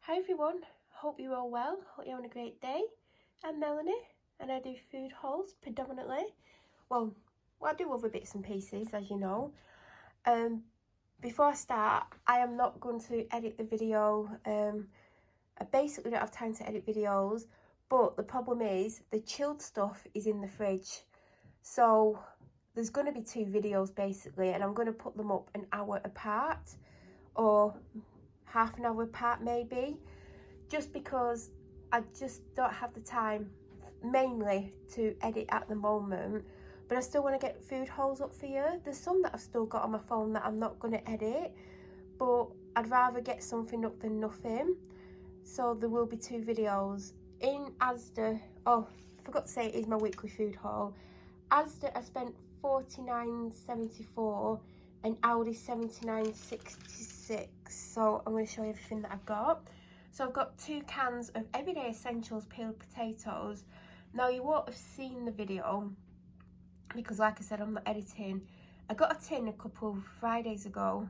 Hi everyone, hope you're all well, hope you're having a great day. I'm Melanie and I do food hauls predominantly. Well, I do other bits and pieces, as you know. Before I start, I am not going to edit the video. I basically don't have time to edit videos, but the problem is the chilled stuff is in the fridge. So there's going to be 2 videos basically, and I'm going to put them up an hour apart or half an hour apart maybe, just because I just don't have the time mainly to edit at the moment. But I still want to get food hauls up for you. There's some that I've still got on my phone that I'm not going to edit, but I'd rather get something up than nothing. So there will be 2 videos. In Asda, oh, I forgot to say it is my weekly food haul. Asda I spent £49.74 and Aldi £79.66. So I'm going to show you everything that I've got. So I've got 2 cans of Everyday Essentials peeled potatoes. Now you won't have seen the video because, like I said, I'm not editing. I got a tin a couple of Fridays ago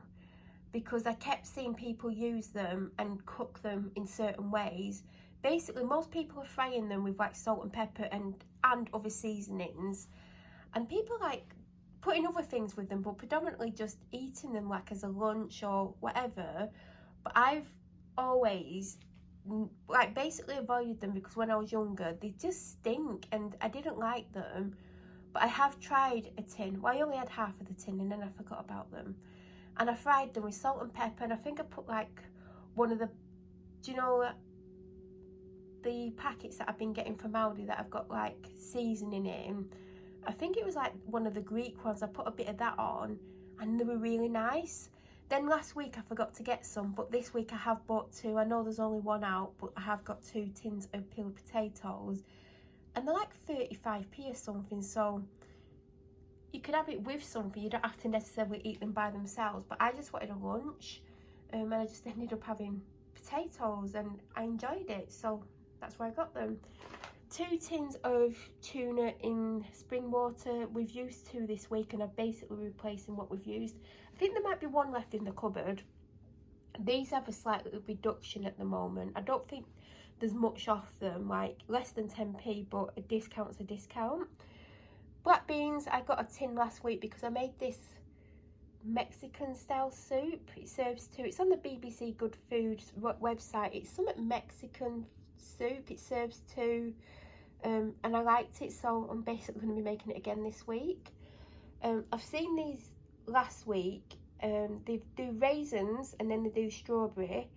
because I kept seeing people use them and cook them in certain ways. Basically, most people are frying them with like salt and pepper and other seasonings. And people like putting other things with them, but predominantly just eating them like as a lunch or whatever. But I've always like basically avoided them because when I was younger, they just stink and I didn't like them. But I have tried a tin. Well, I only had half of the tin and then I forgot about them. And I fried them with salt and pepper, and I think I put like one of the, do you know, the packets that I've been getting from Aldi that I've got like seasoning in. I think it was like one of the Greek ones. I put a bit of that on and they were really nice. Then last week I forgot to get some, but this week I have bought 2. I know there's only 1 out, but I have got 2 tins of peeled potatoes and they're like 35p or something. So you could have it with something. You don't have to necessarily eat them by themselves, but I just wanted a lunch and I just ended up having potatoes and I enjoyed it. So that's why I got them. 2 tins of tuna in spring water. We've used 2 this week and I'm basically replacing what we've used. I think there might be 1 left in the cupboard. These have a slight little reduction at the moment. I don't think there's much off them, like less than 10p, but a discount's a discount. Black beans, I got a tin last week because I made this Mexican style soup. It serves 2, it's on the BBC Good Foods website. It's some Mexican soup. It serves 2 and I liked it, so I'm basically going to be making it again this week. I've seen these last week. They do raisins and then they do strawberry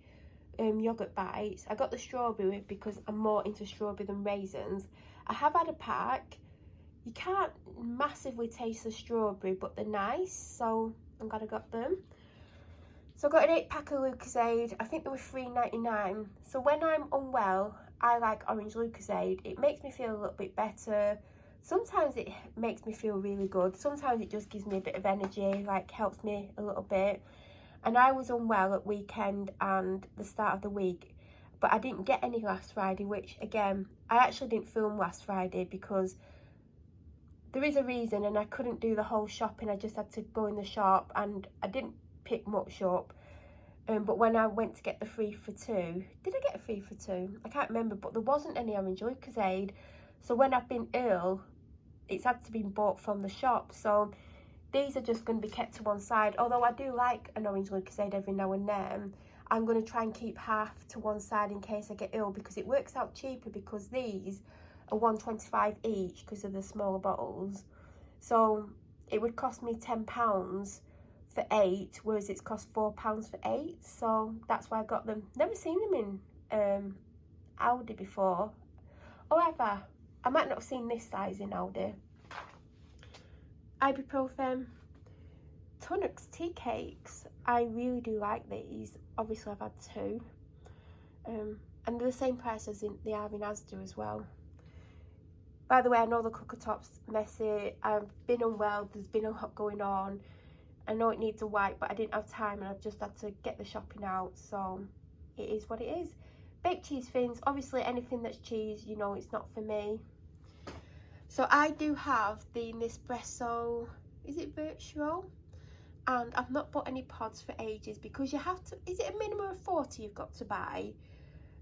yogurt bites. I got the strawberry because I'm more into strawberry than raisins. I have had a pack. You can't massively taste the strawberry, but they're nice, so I'm glad I got them. So I got an 8-pack of Lucozade. I think they were £3.99. So when I'm unwell, I like orange Lucozade. It makes me feel a little bit better. Sometimes it makes me feel really good. Sometimes it just gives me a bit of energy, like helps me a little bit. And I was unwell at weekend and the start of the week, but I didn't get any last Friday, which again, I actually didn't film last Friday because there is a reason, and I couldn't do the whole shopping. I just had to go in the shop and I didn't pick much up. But when I went to get the 3 for 2, did I get a 3 for 2? I can't remember, but there wasn't any orange Lucozade. So when I've been ill, it's had to be bought from the shop. So these are just going to be kept to one side. Although I do like an orange Lucozade every now and then, I'm going to try and keep half to one side in case I get ill, because it works out cheaper because these are £1.25 each because of the smaller bottles. So it would cost me £10 for 8, whereas it's cost £4 for 8. So that's why I got them. Never seen them in Aldi before. However, I might not have seen this size in Aldi. Ibuprofen, Tunnocks tea cakes. I really do like these. Obviously I've had 2. And they're the same price as they are in Asda as well. By the way, I know the cooker top's messy. I've been unwell. There's been a lot going on. I know it needs a wipe, but I didn't have time and I've just had to get the shopping out. So it is what it is. Baked cheese thins. Obviously, anything that's cheese, you know, it's not for me. So I do have the Nespresso, is it Virtual? And I've not bought any pods for ages because you have to, is it a minimum of 40 you've got to buy?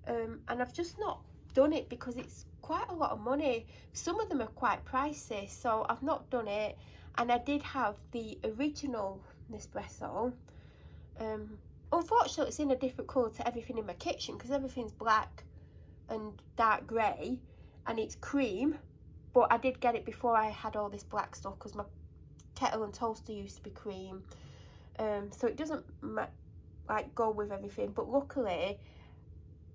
and I've just not done it because it's quite a lot of money. Some of them are quite pricey, so I've not done it. And I did have the original Nespresso. Unfortunately, it's in a different colour to everything in my kitchen because everything's black and dark grey, and it's cream. But I did get it before I had all this black stuff because my kettle and toaster used to be cream. So it doesn't like go with everything. But luckily,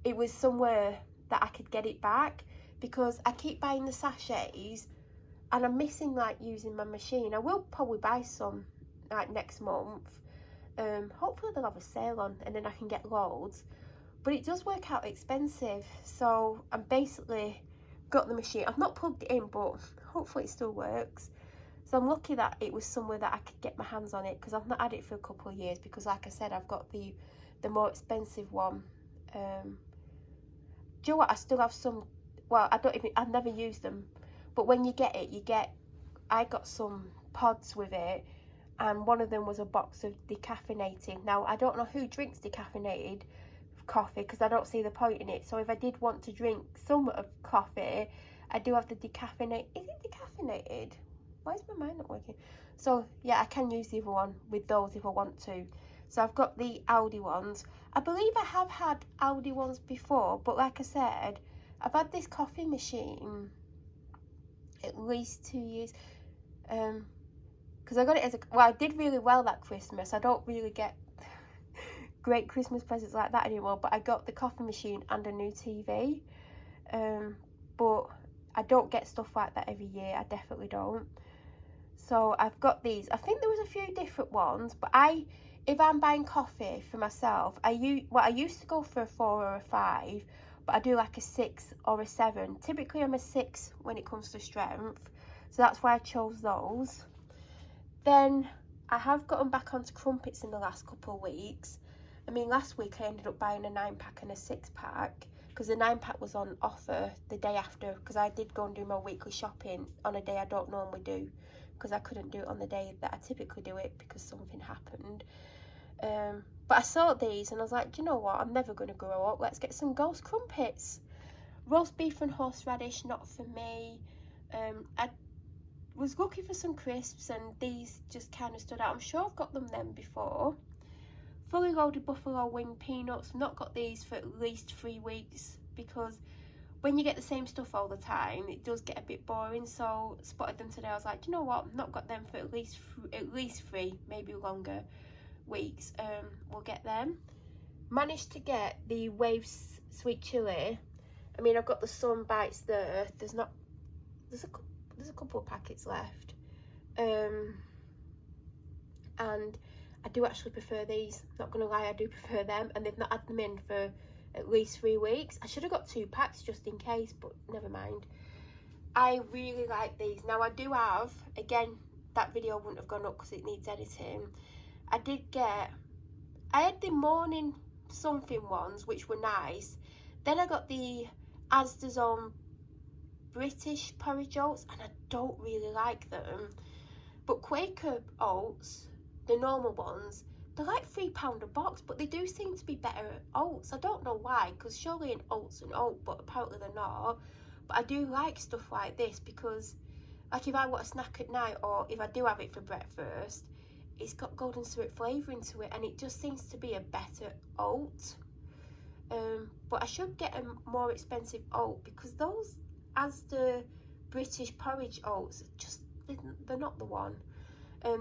it was somewhere that I could get it back because I keep buying the sachets and I'm missing like using my machine. I will probably buy some like next month. Hopefully they'll have a sale on and then I can get loads. But it does work out expensive, so I'm basically got the machine. I've not plugged it in, but hopefully it still works. So I'm lucky that it was somewhere that I could get my hands on it because I've not had it for a couple of years because like I said, I've got the more expensive one. Do you know what? I still have some, well, I've never used them, but when you get it, I got some pods with it, and one of them was a box of decaffeinated. Now, I don't know who drinks decaffeinated coffee because I don't see the point in it. So if I did want to drink some of coffee, I do have the decaffeinated. Is it decaffeinated? Why is my mind not working? So yeah, I can use the other one with those if I want to. So I've got the Aldi ones. I believe I have had Aldi ones before, but like I said, I've had this coffee machine at least 2 years. Because I got it as I did really well that Christmas. I don't really get great Christmas presents like that anymore, but I got the coffee machine and a new TV. But I don't get stuff like that every year. I definitely don't. So I've got these. I think there was a few different ones, but if I'm buying coffee for myself, I used to go for a 4 or a 5, but I do like a 6 or a 7. Typically I'm a 6 when it comes to strength, so that's why I chose those. Then I have gotten back onto crumpets in the last couple of weeks. I mean, last week I ended up buying a 9-pack and a 6-pack because the 9-pack was on offer the day after, because I did go and do my weekly shopping on a day I don't normally do because I couldn't do it on the day that I typically do it because something happened. But I saw these and I was like, do you know what, I'm never going to grow up, let's get some ghost crumpets. Roast beef and horseradish, not for me. I was looking for some crisps and these just kind of stood out. I'm sure I've got them then before. Fully loaded buffalo wing peanuts. Not got these for at least 3 weeks because when you get the same stuff all the time, it does get a bit boring. So spotted them today. I was like, do you know what? Not got them for at least 3, maybe longer weeks. We'll get them. Managed to get the Waves sweet chili. I mean, I've got the Sun Bites there. There's a couple of packets left. And I do actually prefer these, not gonna lie, I do prefer them, and they've not had them in for at least 3 weeks. I should have got 2 packs just in case, but never mind. I really like these. Now I do have, again, that video wouldn't have gone up because it needs editing. I had the morning something ones, which were nice. Then I got the Asda's own British porridge oats, and I don't really like them. But Quaker oats, the normal ones, they're like £3 a box, but they do seem to be better oats. I don't know why, because surely an oat's an oat, but apparently they're not. But I do like stuff like this because, like, if I want a snack at night or if I do have it for breakfast, it's got golden syrup flavouring to it, and it just seems to be a better oat. But I should get a more expensive oat because those Asda British porridge oats, they're not the one.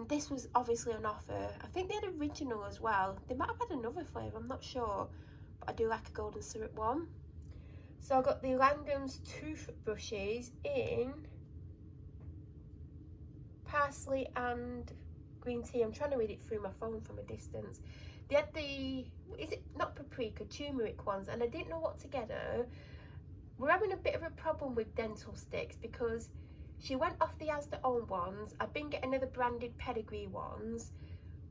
This was obviously on offer. I think they had original as well. They might have had another flavour, I'm not sure. But I do like a golden syrup one. So I got the Langham's toothbrushes in parsley and green tea. I'm trying to read it through my phone from a distance. They had the, is it not paprika, turmeric ones, and I didn't know what to get her. We're having a bit of a problem with dental sticks because she went off the Asda own ones. I've been getting other branded pedigree ones,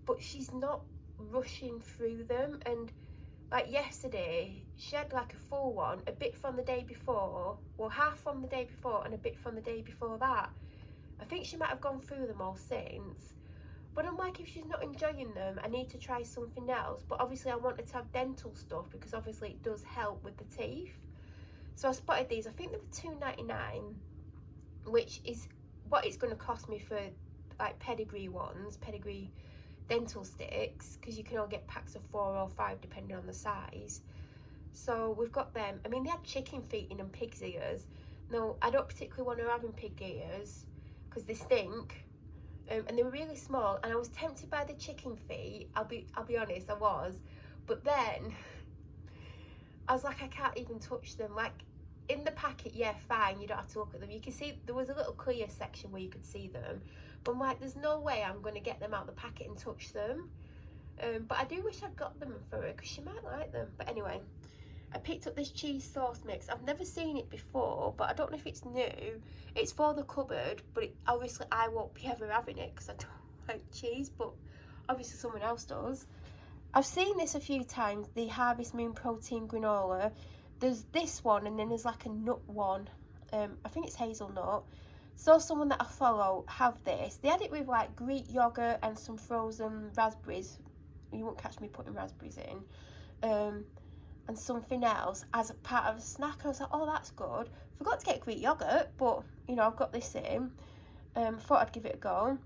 but she's not rushing through them. And like yesterday, she had like a full one, a bit from the day before, well, half from the day before and a bit from the day before that. I think she might have gone through them all since, But I'm like, if she's not enjoying them, I need to try something else. But obviously I wanted to have dental stuff because obviously it does help with the teeth. So I spotted these. I think they were £2.99, which is what it's going to cost me for like pedigree dental sticks, because you can all get packs of 4 or 5 depending on the size. So we've got them. I mean, they had chicken feet in and pig's ears. No, I don't particularly want to have in pig ears because they stink. And they were really small, and I was tempted by the chicken feet. I'll be honest, I was. But then I was like, I can't even touch them. Like, in the packet, yeah, fine, you don't have to look at them. You can see there was a little clear section where you could see them. But I'm like, there's no way I'm going to get them out of the packet and touch them. But I do wish I'd got them for her because she might like them. But anyway, I picked up this cheese sauce mix. I've never seen it before, but I don't know if it's new. It's for the cupboard, but obviously I won't be ever having it because I don't like cheese, but obviously someone else does. I've seen this a few times, the Harvest Moon Protein Granola. There's this one, and then there's like a nut one. I think it's hazelnut. Saw someone that I follow have this. They had it with like Greek yogurt and some frozen raspberries. You won't catch me putting raspberries in. And something else as a part of a snack. I was like, oh, that's good. Forgot to get Greek yogurt, but you know, I've got this in. Thought I'd give it a go.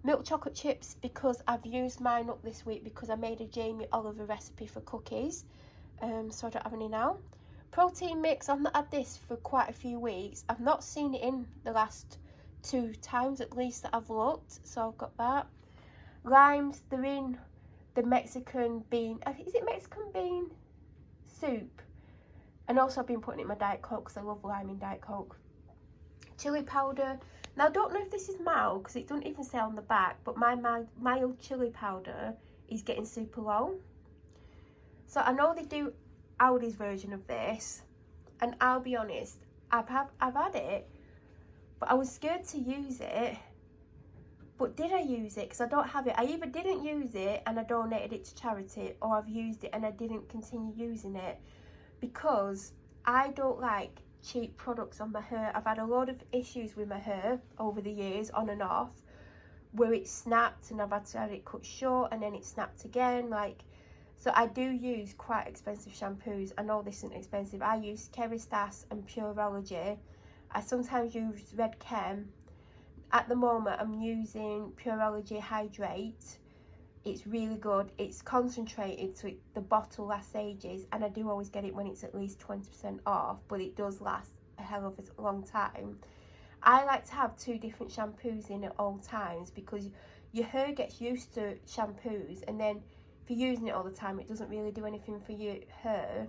Milk chocolate chips, because I've used mine up this week because I made a Jamie Oliver recipe for cookies. So I don't have any now. Protein mix, I've not had this for quite a few weeks. I've not seen it in the last 2 times at least that I've looked, so I've got that. Limes, they're in the Mexican bean, is it Mexican bean soup? And also I've been putting it in my Diet Coke because I love lime in Diet Coke. Chili powder, now I don't know if this is mild because it doesn't even say on the back, but my mild chili powder is getting super low. So I know they do Aldi's version of this, and I'll be honest, I've had it, but I was scared to use it. But did I use it? Because I don't have it. I either didn't use it and I donated it to charity, or I've used it and I didn't continue using it, because I don't like cheap products on my hair. I've had a lot of issues with my hair over the years, on and off, where it snapped and I've had to have it cut short and then it snapped again. So I do use quite expensive shampoos. I know this isn't expensive. I use Kerastase and Pureology. I sometimes use Red Chem. At the moment, I'm using Pureology Hydrate. It's really good. It's concentrated, so the bottle lasts ages, and I do always get it when it's at least 20% off, but it does last a hell of a long time. I like to have 2 different shampoos in at all times because your hair gets used to shampoos, and then if you're using it all the time, it doesn't really do anything for your hair.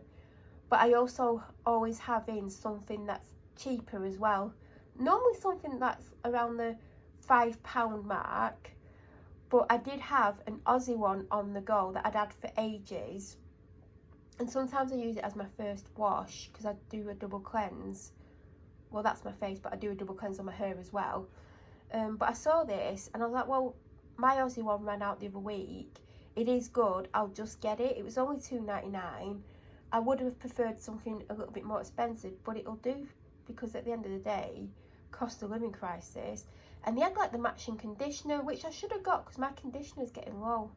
But I also always have in something that's cheaper as well. Normally something that's around the £5 mark, but I did have an Aussie one on the go that I'd had for ages, and sometimes I use it as my first wash because I do a double cleanse. Well, that's my face, but I do a double cleanse on my hair as well. But I saw this and I was like, well, my Aussie one ran out the other week. It is good, I'll just get it. It was only £2.99. I would have preferred something a little bit more expensive, but it'll do, because at the end of the day, cost of living crisis. And they had like the matching conditioner, which I should have got because my conditioner's getting low.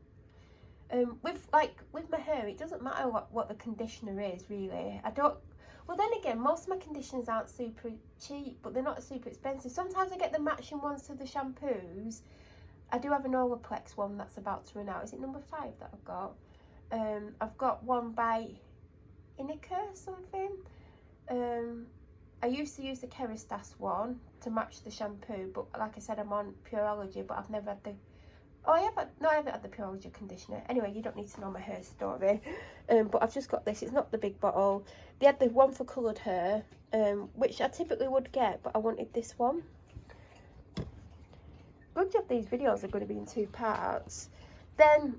With my hair, it doesn't matter what the conditioner is, really. Well, then again, most of my conditioners aren't super cheap, but they're not super expensive. Sometimes I get the matching ones to the shampoos. I do have an Olaplex one that's about to run out. Is it number 5 that I've got? I've got one by Inica something. I used to use the Kerastase one to match the shampoo, but like I said, I'm on Pureology, but I've never had the... Oh, I haven't had the Pureology conditioner. Anyway, you don't need to know my hair story. But I've just got this. It's not the big bottle. They had the one for coloured hair, which I typically would get, but I wanted this one. Good job, these videos are going to be in 2 parts. Then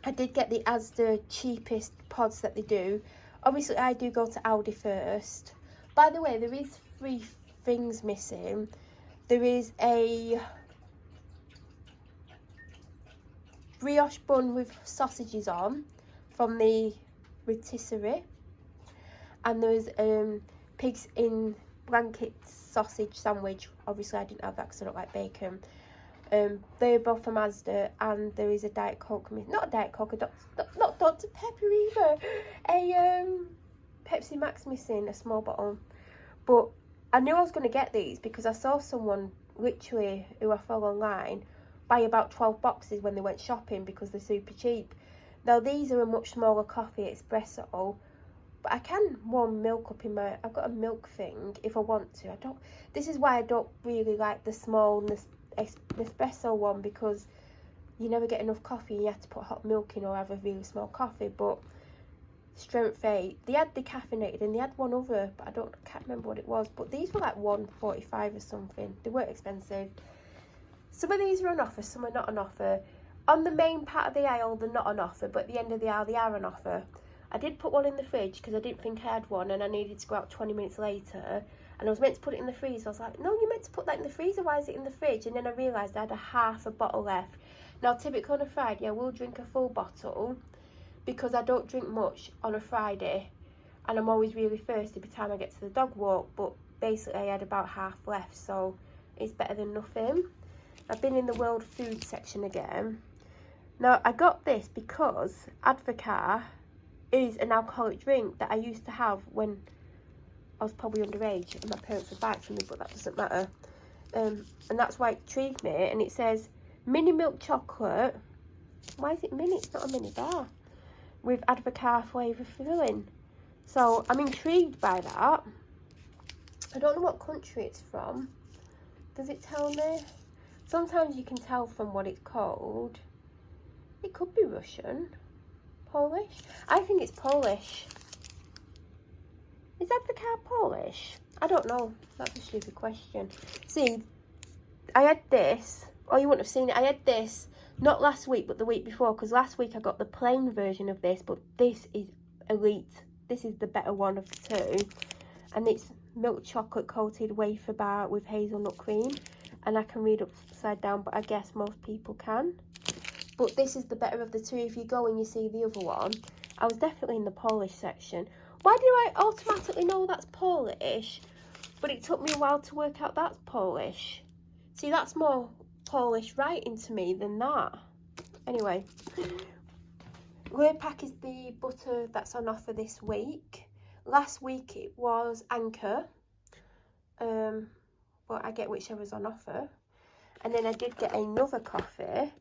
I did get the Asda cheapest pods that they do. Obviously, I do go to Aldi first. By the way, there is 3 things missing. There is a brioche bun with sausages on from the rotisserie, and there's pigs in blankets sausage sandwich. Obviously I didn't have that because I don't like bacon. They're both from Asda, and there is a Diet Coke, not a Diet Coke, not Dr Pepper either, a Pepsi Max missing, a small bottle. But I knew I was going to get these because I saw someone, literally, who I follow online, buy about 12 boxes when they went shopping because they're super cheap. Now these are a much smaller coffee espresso, but I can warm milk up in my, I've got a milk thing if I want to. This is why I don't really like the small espresso one, because you never get enough coffee. You have to put hot milk in or have a really small coffee. But Strength 8, they had decaffeinated and they had one other, but can't remember what it was. But these were like $1.45 or something. They weren't expensive. Some of these are on offer, some are not on offer. On the main part of the aisle, they're not on offer, but at the end of the aisle, they are on offer. I did put one in the fridge because I didn't think I had one, and I needed to go out 20 minutes later, and I was meant to put it in the freezer. I was like, no, you're meant to put that in the freezer, why is it in the fridge? And then I realised I had a half a bottle left. Now, typically on a Friday, I will drink a full bottle because I don't drink much on a Friday, and I'm always really thirsty by the time I get to the dog walk, but basically I had about half left, so it's better than nothing. I've been in the world food section again. Now, I got this because Advocaat is an alcoholic drink that I used to have when I was probably underage and my parents would buy it for me, but that doesn't matter. And that's why it intrigued me. And it says mini milk chocolate. Why is it mini? It's not a mini bar. With Advocaat flavour filling. So I'm intrigued by that. I don't know what country it's from. Does it tell me? Sometimes you can tell from what it's called. It could be Russian. Polish? I think it's Polish. Is Advocaat Polish? I don't know. That's a stupid question. See, I had this. Oh, you wouldn't have seen it. I had this, not last week, but the week before. Because last week I got the plain version of this. But this is elite. This is the better one of the two. And it's milk chocolate coated wafer bar with hazelnut cream. And I can read upside down, but I guess most people can. But this is the better of the two. If you go and you see the other one, I was definitely in the Polish section. Why do I automatically know that's Polish? But it took me a while to work out that's Polish. See, that's more Polish writing to me than that. Anyway, Lurpak is the butter that's on offer this week. Last week it was Anchor. But I get whichever's on offer. And then I did get another coffee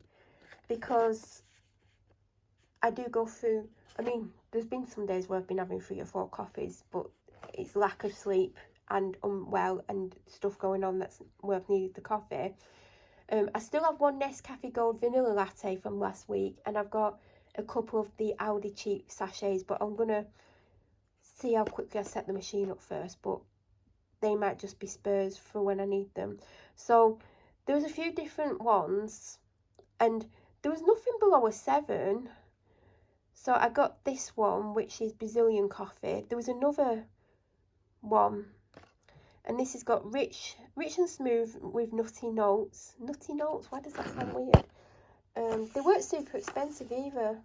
because I do go through, I mean, there's been some days where I've been having 3 or 4 coffees, but it's lack of sleep and unwell and stuff going on that's where I've needed the coffee. I still have one Nescafe Gold Vanilla Latte from last week, and I've got a couple of the Aldi cheap sachets, but I'm going to see how quickly I set the machine up first, but they might just be spares for when I need them. So there was a few different ones, and there was nothing below a 7. So I got this one, which is Brazilian coffee. There was another one, and this has got rich and smooth with nutty notes. Nutty notes? Why does that sound weird? They weren't super expensive either.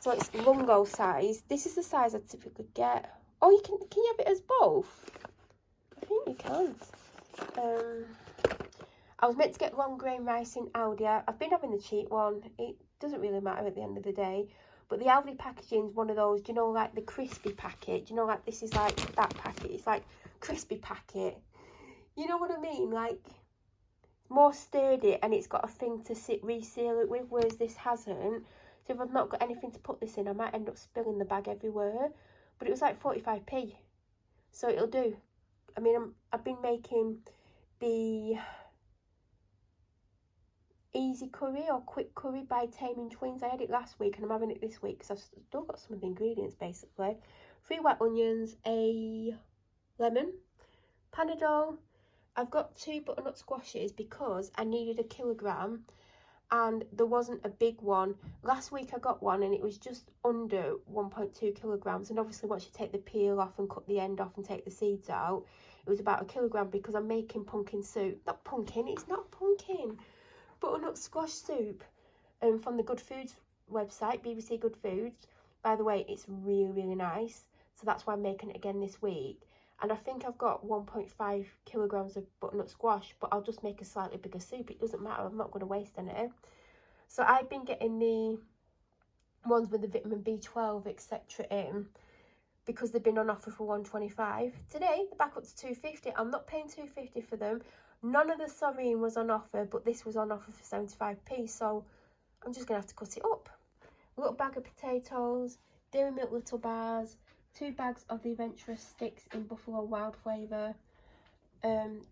So it's lungo size. This is the size I typically get. Oh, you can you have it as both? I think you can. I was meant to get long grain rice in Aldi. I've been having the cheap one. It doesn't really matter at the end of the day. But the Aldi packaging is one of those, do you know, like the crispy packet? Do you know, like this is like that packet? It's like crispy packet. You know what I mean? Like more sturdy, and it's got a thing to reseal it with, whereas this hasn't. So if I've not got anything to put this in, I might end up spilling the bag everywhere. But it was like 45p. So it'll do. I mean, I've been making the easy curry or quick curry by Taming Twins. I had it last week and I'm having it this week because I've still got some of the ingredients basically. 3 white onions, a lemon, Panadol. I've got 2 butternut squashes because I needed 1 kilogram and there wasn't a big one. Last week I got one and it was just under 1.2 kilograms, and obviously once you take the peel off and cut the end off and take the seeds out, it was about 1 kilogram because I'm making pumpkin soup. Not pumpkin, it's not pumpkin. Butternut squash soup from the Good Foods website, BBC Good Foods. By the way, it's really, really nice. So that's why I'm making it again this week. And I think I've got 1.5 kilograms of butternut squash, but I'll just make a slightly bigger soup. It doesn't matter, I'm not going to waste any. So I've been getting the ones with the vitamin B12, etc. in, because they've been on offer for $1.25. Today, they're back up to $2.50. I'm not paying $2.50 for them. None of the sorrine was on offer, but this was on offer for 75p, so I'm just going to have to cut it up. A little bag of potatoes, dairy milk little bars, 2 bags of the Adventurous sticks in Buffalo Wild flavour,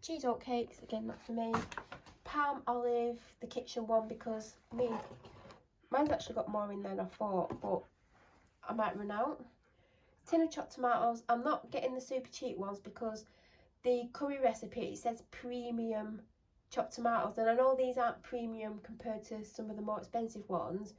cheese oat cakes, again not for me, palm olive, the kitchen one, because mine's actually got more in than I thought, but I might run out. Tin of chopped tomatoes. I'm not getting the super cheap ones because the curry recipe, it says premium chopped tomatoes, and I know these aren't premium compared to some of the more expensive ones,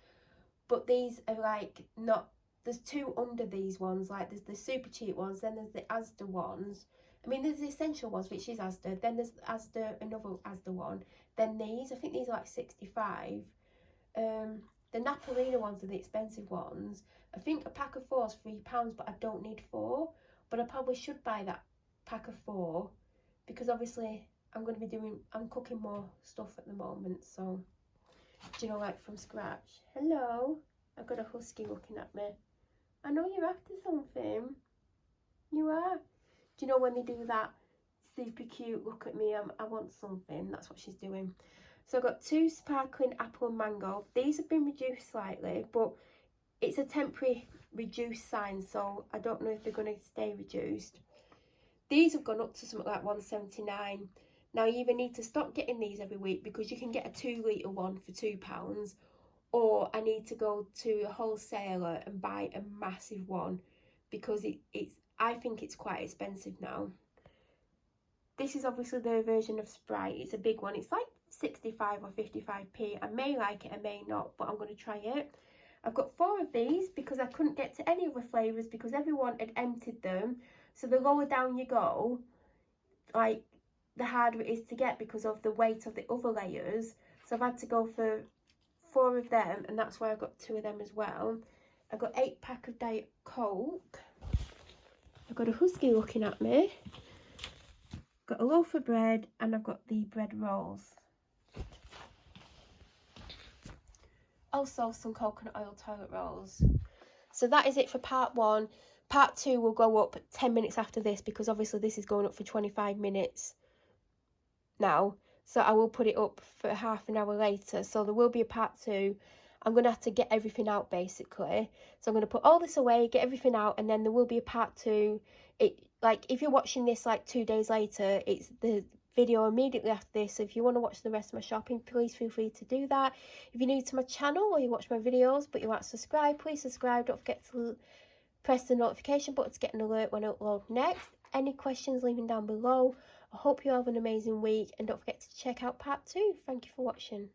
but these are like not, there's 2 under these ones, like there's the super cheap ones, then there's the Asda ones. I mean, there's the essential ones, which is Asda, then there's Asda, another Asda one, then these, I think these are like 65. The Napolina ones are the expensive ones. I think a pack of 4 is £3, but I don't need 4. But I probably should buy that pack of 4 because obviously I'm cooking more stuff at the moment. So, do you know, like from scratch. Hello, I've got a husky looking at me. I know you're after something. You are. Do you know when they do that super cute look at me, I want something? That's what she's doing. So I've got 2 sparkling apple and mango. These have been reduced slightly, but it's a temporary reduced sign, so I don't know if they're going to stay reduced. These have gone up to something like $1.79. Now you either need to stop getting these every week because you can get a 2-litre one for £2, or I need to go to a wholesaler and buy a massive one because I think it's quite expensive now. This is obviously the version of Sprite. It's a big one. It's like 65 or 55p. I may like it, I may not, but I'm going to try it. I've got 4 of these because I couldn't get to any other flavours because everyone had emptied them. So the lower down you go, like, the harder it is to get because of the weight of the other layers. So I've had to go for 4 of them, and that's why I've got 2 of them as well. I've got 8 pack of Diet Coke. I've got a husky looking at me. Got a loaf of bread, and I've got the bread rolls. Also some coconut oil toilet rolls. So that is it for part 1. Part 2 will go up 10 minutes after this because obviously this is going up for 25 minutes now. So I will put it up for half an hour later. So there will be a part 2. I'm going to have to get everything out basically. So I'm going to put all this away, get everything out, and then there will be a part 2. Like, if you're watching this like 2 days later, it's the video immediately after this. So if you want to watch the rest of my shopping, please feel free to do that. If you're new to my channel or you watch my videos but you want to subscribe, please subscribe. Don't forget to press the notification button to get an alert when I upload next. Any questions, leave them down below. I hope you have an amazing week, and don't forget to check out part 2. Thank you for watching.